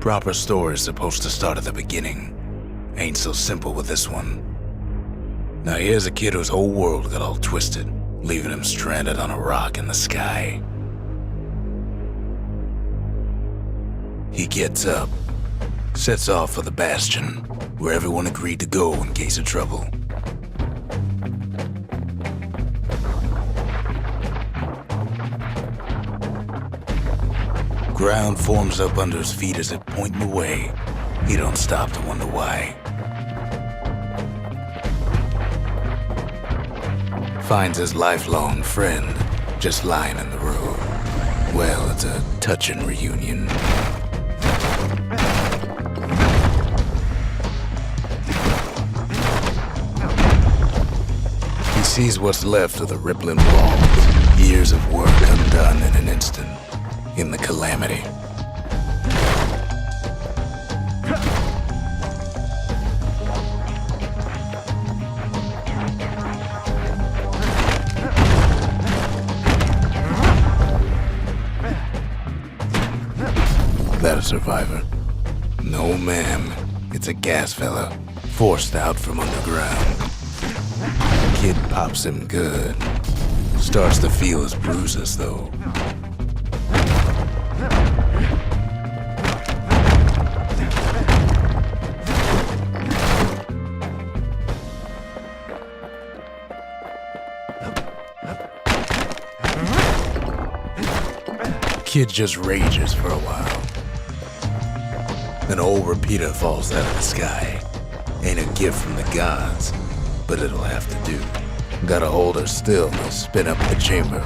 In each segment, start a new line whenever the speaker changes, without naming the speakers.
Proper story's supposed to start at the beginning. Ain't so simple with this one. Now here's a kid whose whole world got all twisted, leaving him stranded on a rock in the sky. He gets up, sets off for the Bastion, where everyone agreed to go in case of trouble. Ground forms up under his feet as it pointing away. He don't stop to wonder why. Finds his lifelong friend just lying in the road. Well, it's a touching reunion. He sees what's left of the rippling walls, years of work undone in an instant, in the calamity. That a survivor? No, ma'am. It's a gas fella, forced out from underground. Kid pops him good. Starts to feel his bruises, though. Kid just rages for a while. An old repeater falls out of the sky. Ain't a gift from the gods, but it'll have to do. Gotta hold her still to spin up the chamber.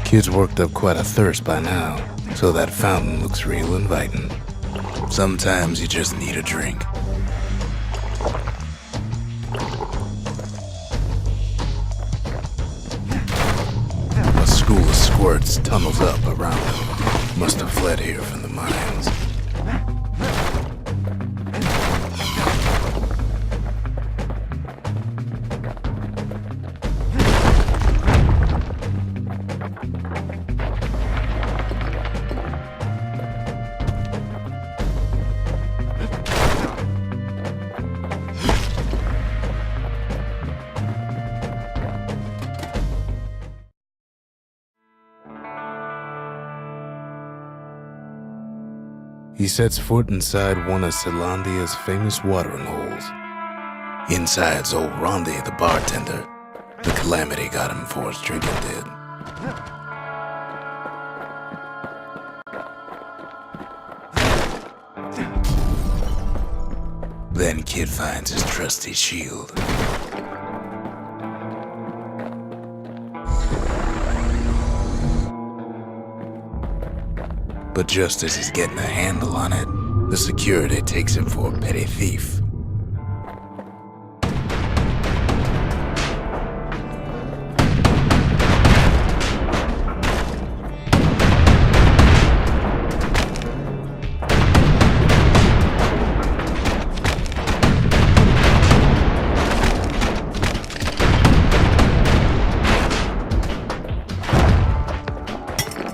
Kid's worked up quite a thirst by now, so that fountain looks real inviting. Sometimes you just need a drink. A school of squirts tunnels up around him. Must have fled here from the mines. He sets foot inside one of Zealandia's famous watering holes. Inside's old Rondi, the bartender. The calamity got him for his drinking did. Then Kid finds his trusty shield. But just as he's getting a handle on it, the security takes him for a petty thief.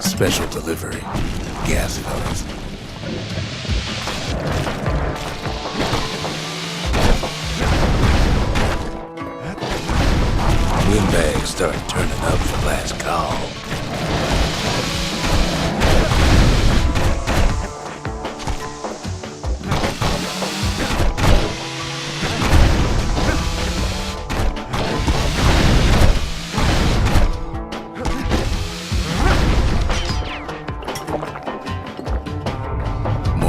Special delivery. Gas fellas. Windbags start turning up for last call.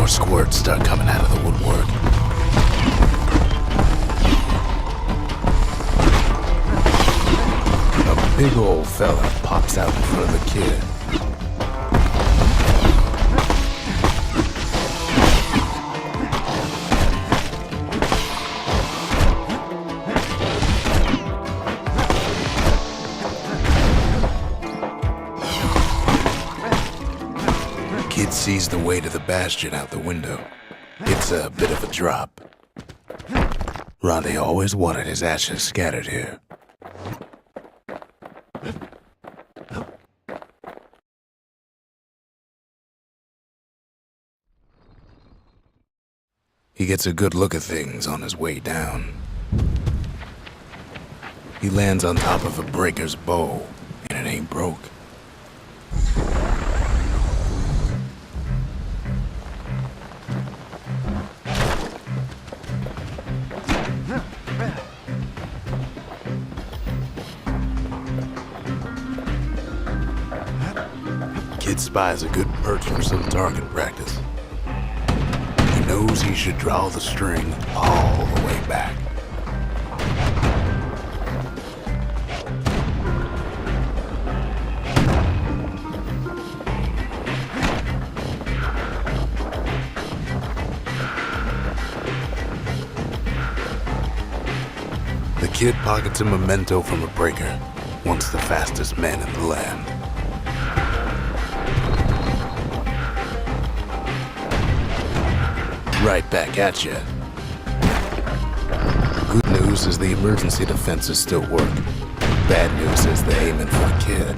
Squirts start coming out of the woodwork. A big old fella pops out in front of the kid. Kid sees the way to the Bastion out the window. It's a bit of a drop. Ronnie always wanted his ashes scattered here. He gets a good look at things on his way down. He lands on top of a breaker's bow, and it ain't broke. Kid spies a good perch for some target practice. He knows he should draw the string all the way back. The kid pockets a memento from a breaker, once the fastest man in the land. Right back at you. Good news is the emergency defenses still work. Bad news is they're aiming for the kid.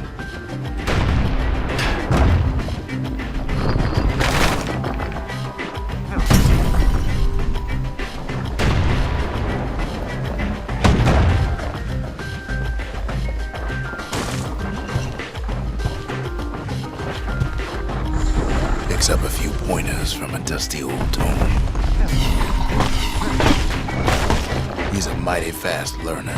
Picks up a few pointers from a dusty old tome. He's a mighty fast learner.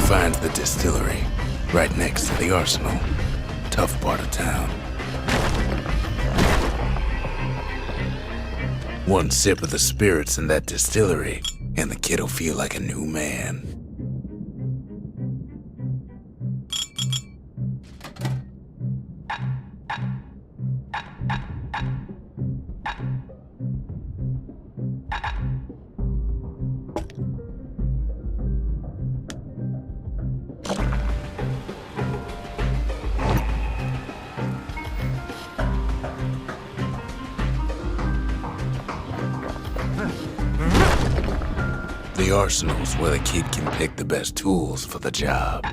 Finds the distillery, right next to the arsenal. Tough part of town. One sip of the spirits in that distillery, and the kid'll feel like a new man. The arsenal's where the kid can pick the best tools for the job.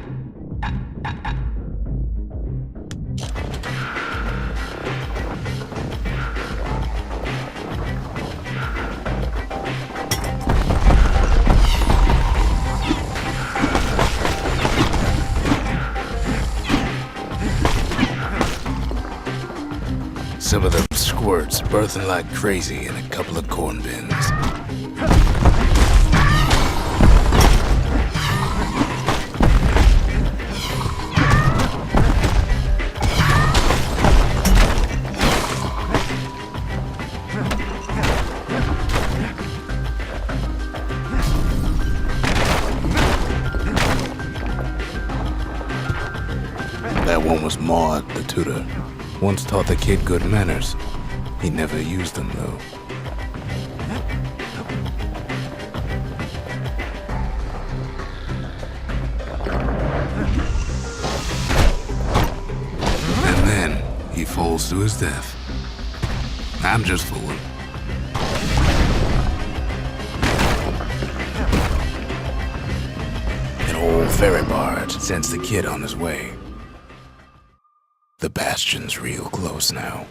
Some of them squirts birthing like crazy in a couple of corn bins. That one was Maud, the tutor. Once taught the kid good manners. He never used them, though. And then he falls to his death. I'm just fooling. An old ferry barge sends the kid on his way. The Bastion's real close now.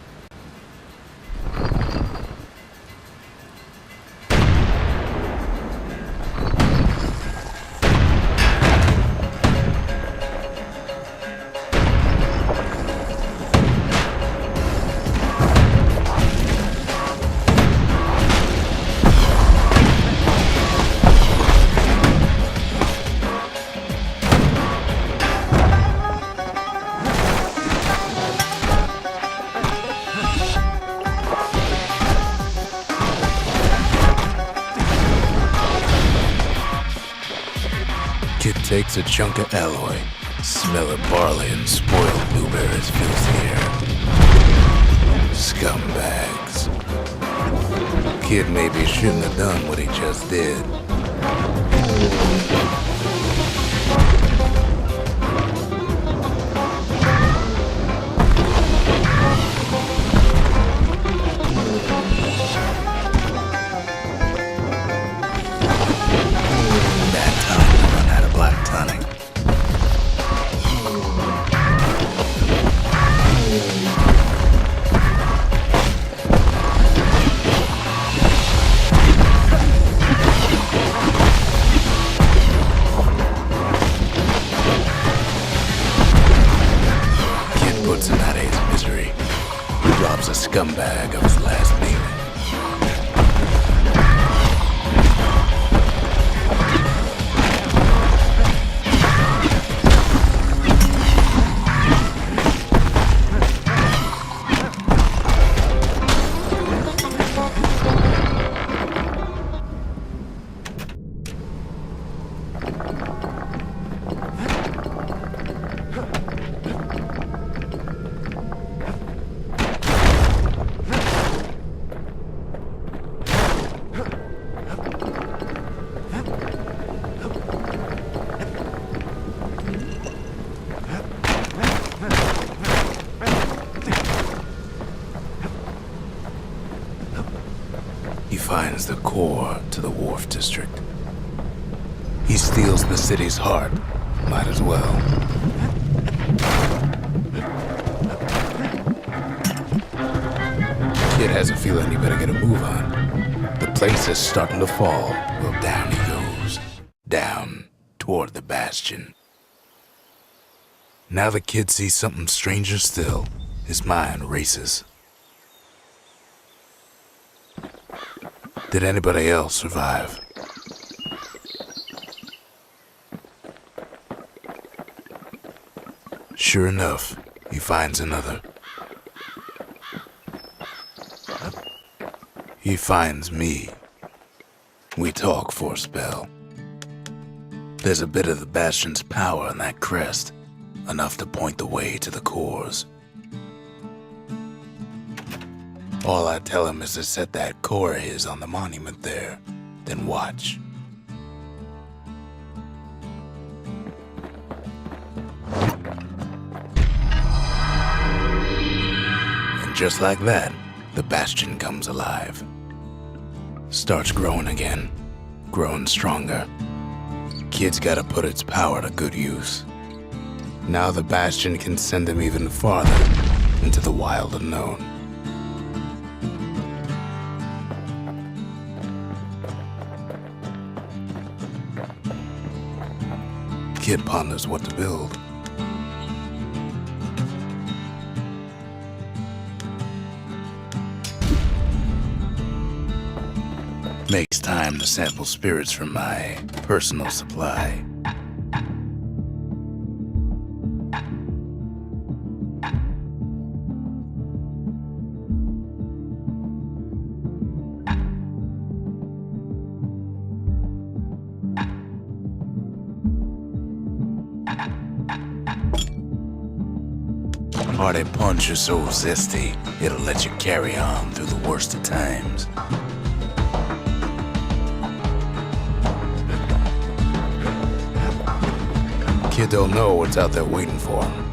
Kid takes a chunk of alloy, Smell of barley and spoiled blueberries fills the air. Scumbags. Kid maybe shouldn't have done what he just did. Bad time to run out of black tonic. Puts him out of his misery. Robs a scumbag of his last meal. He finds the core to the Wharf District. He steals the city's heart. Might as well. Kid has a feeling he better get a move on. The place is starting to fall. Well, down he goes. Down toward the Bastion. Now the kid sees something stranger still. His mind races. Did anybody else survive? Sure enough, he finds another. He finds me. We talk for a spell. There's a bit of the Bastion's power in that crest, enough to point the way to the cores. All I tell him is to set that core of his on the monument there, then watch. And just like that, the Bastion comes alive. Starts growing again, growing stronger. Kid's gotta put its power to good use. Now the Bastion can send him even farther into the wild unknown. Kid ponders what to build. Makes time to sample spirits from my personal supply. Hearty punch is so zesty, it'll let you carry on through the worst of times. Kid don't know what's out there waiting for him.